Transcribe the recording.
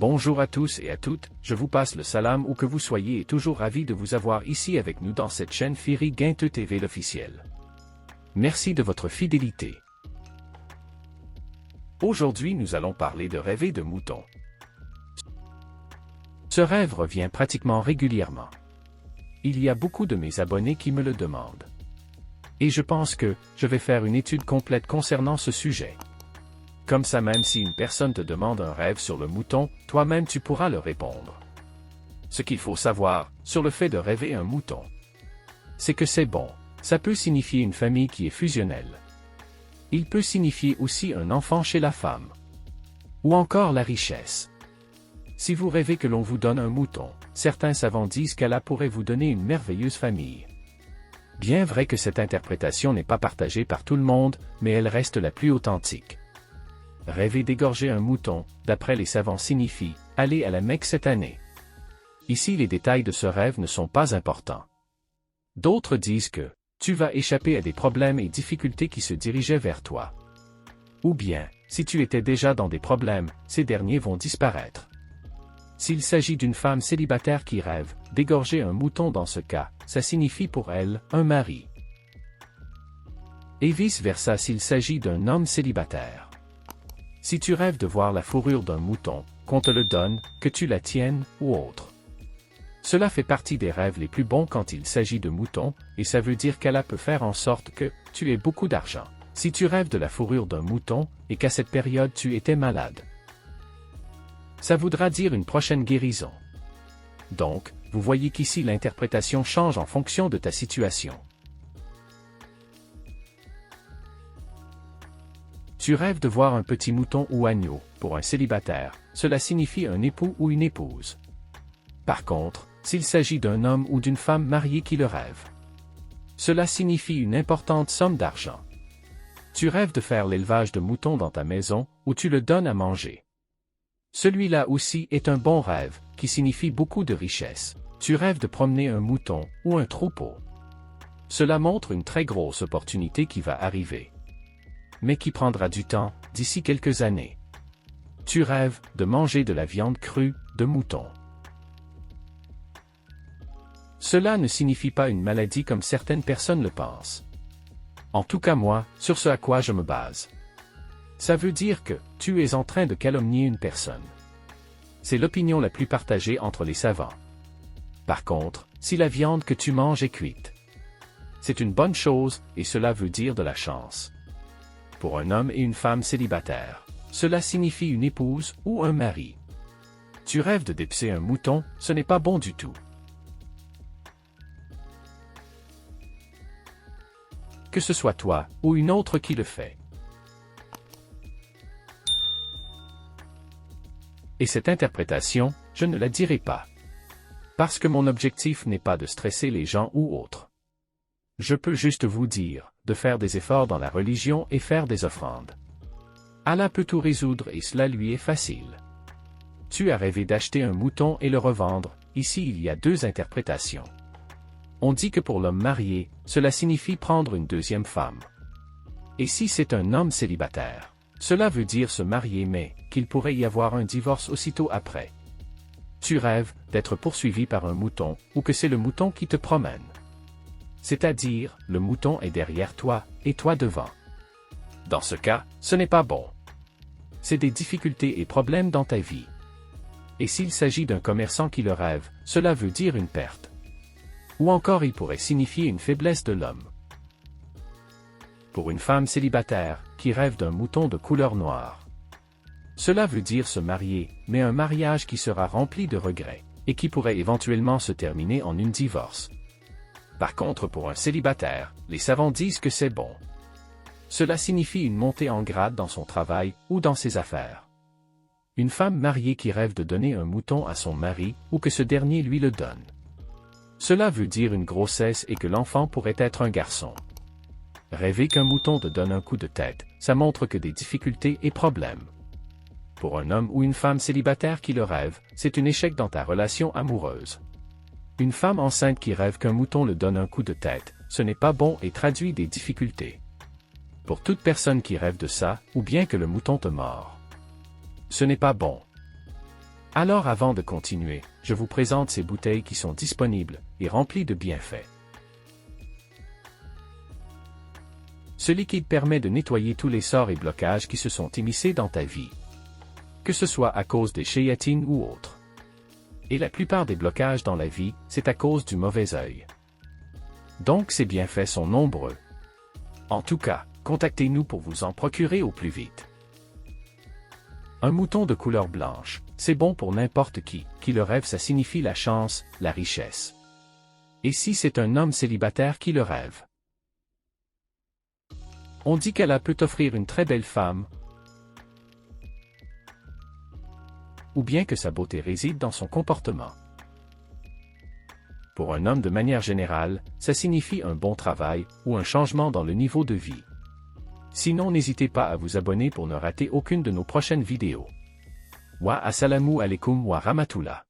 Bonjour à tous et à toutes, je vous passe le salam où que vous soyez et toujours ravi de vous avoir ici avec nous dans cette chaîne Firi Gainte TV l'officiel. Merci de votre fidélité. Aujourd'hui nous allons parler de rêver de mouton. Ce rêve revient pratiquement régulièrement. Il y a beaucoup de mes abonnés qui me le demandent. Et je pense que je vais faire une étude complète concernant ce sujet. Comme ça, même si une personne te demande un rêve sur le mouton, toi-même tu pourras le répondre. Ce qu'il faut savoir sur le fait de rêver un mouton, c'est que c'est bon. Ça peut signifier une famille qui est fusionnelle. Il peut signifier aussi un enfant chez la femme. Ou encore la richesse. Si vous rêvez que l'on vous donne un mouton, certains savants disent qu'Allah pourrait vous donner une merveilleuse famille. Bien vrai que cette interprétation n'est pas partagée par tout le monde, mais elle reste la plus authentique. Rêver d'égorger un mouton, d'après les savants signifie « aller à la Mecque cette année ». Ici les détails de ce rêve ne sont pas importants. D'autres disent que tu vas échapper à des problèmes et difficultés qui se dirigeaient vers toi. Ou bien, si tu étais déjà dans des problèmes, ces derniers vont disparaître. S'il s'agit d'une femme célibataire qui rêve d'égorger un mouton dans ce cas, ça signifie pour elle un mari. Et vice-versa s'il s'agit d'un homme célibataire. Si tu rêves de voir la fourrure d'un mouton, qu'on te le donne, que tu la tiennes, ou autre. Cela fait partie des rêves les plus bons quand il s'agit de moutons, et ça veut dire qu'Allah peut faire en sorte que tu aies beaucoup d'argent. Si tu rêves de la fourrure d'un mouton, et qu'à cette période tu étais malade. Ça voudra dire une prochaine guérison. Donc, vous voyez qu'ici l'interprétation change en fonction de ta situation. Tu rêves de voir un petit mouton ou agneau, pour un célibataire, cela signifie un époux ou une épouse. Par contre, s'il s'agit d'un homme ou d'une femme mariée qui le rêve, cela signifie une importante somme d'argent. Tu rêves de faire l'élevage de moutons dans ta maison, ou tu le donnes à manger. Celui-là aussi est un bon rêve, qui signifie beaucoup de richesse. Tu rêves de promener un mouton, ou un troupeau. Cela montre une très grosse opportunité qui va arriver. Mais qui prendra du temps, d'ici quelques années. Tu rêves de manger de la viande crue, de mouton. Cela ne signifie pas une maladie comme certaines personnes le pensent. En tout cas moi, sur ce à quoi je me base. Ça veut dire que tu es en train de calomnier une personne. C'est l'opinion la plus partagée entre les savants. Par contre, si la viande que tu manges est cuite, c'est une bonne chose, et cela veut dire de la chance. Pour un homme et une femme célibataires, cela signifie une épouse ou un mari. Tu rêves de dépecer un mouton, ce n'est pas bon du tout. Que ce soit toi ou une autre qui le fait. Et cette interprétation, je ne la dirai pas. Parce que mon objectif n'est pas de stresser les gens ou autres. Je peux juste vous dire de faire des efforts dans la religion et faire des offrandes. Allah peut tout résoudre et cela lui est facile. Tu as rêvé d'acheter un mouton et le revendre, ici il y a deux interprétations. On dit que pour l'homme marié, cela signifie prendre une deuxième femme. Et si c'est un homme célibataire, cela veut dire se marier mais qu'il pourrait y avoir un divorce aussitôt après. Tu rêves d'être poursuivi par un mouton ou que c'est le mouton qui te promène. C'est-à-dire, le mouton est derrière toi, et toi devant. Dans ce cas, ce n'est pas bon. C'est des difficultés et problèmes dans ta vie. Et s'il s'agit d'un commerçant qui le rêve, cela veut dire une perte. Ou encore il pourrait signifier une faiblesse de l'homme. Pour une femme célibataire, qui rêve d'un mouton de couleur noire, cela veut dire se marier, mais un mariage qui sera rempli de regrets, et qui pourrait éventuellement se terminer en une divorce. Par contre pour un célibataire, les savants disent que c'est bon. Cela signifie une montée en grade dans son travail ou dans ses affaires. Une femme mariée qui rêve de donner un mouton à son mari ou que ce dernier lui le donne. Cela veut dire une grossesse et que l'enfant pourrait être un garçon. Rêver qu'un mouton te donne un coup de tête, ça montre que des difficultés et problèmes. Pour un homme ou une femme célibataire qui le rêve, c'est un échec dans ta relation amoureuse. Une femme enceinte qui rêve qu'un mouton le donne un coup de tête, ce n'est pas bon et traduit des difficultés. Pour toute personne qui rêve de ça, ou bien que le mouton te mord, ce n'est pas bon. Alors avant de continuer, je vous présente ces bouteilles qui sont disponibles et remplies de bienfaits. Ce liquide permet de nettoyer tous les sorts et blocages qui se sont immiscés dans ta vie. Que ce soit à cause des chéatines ou autres. Et la plupart des blocages dans la vie, c'est à cause du mauvais œil. Donc ces bienfaits sont nombreux. En tout cas, contactez-nous pour vous en procurer au plus vite. Un mouton de couleur blanche, c'est bon pour n'importe qui le rêve, ça signifie la chance, la richesse. Et si c'est un homme célibataire qui le rêve? On dit qu'elle peut offrir une très belle femme, ou bien que sa beauté réside dans son comportement. Pour un homme de manière générale, ça signifie un bon travail ou un changement dans le niveau de vie. Sinon, n'hésitez pas à vous abonner pour ne rater aucune de nos prochaines vidéos. Wa assalamu alaikum wa rahmatullah.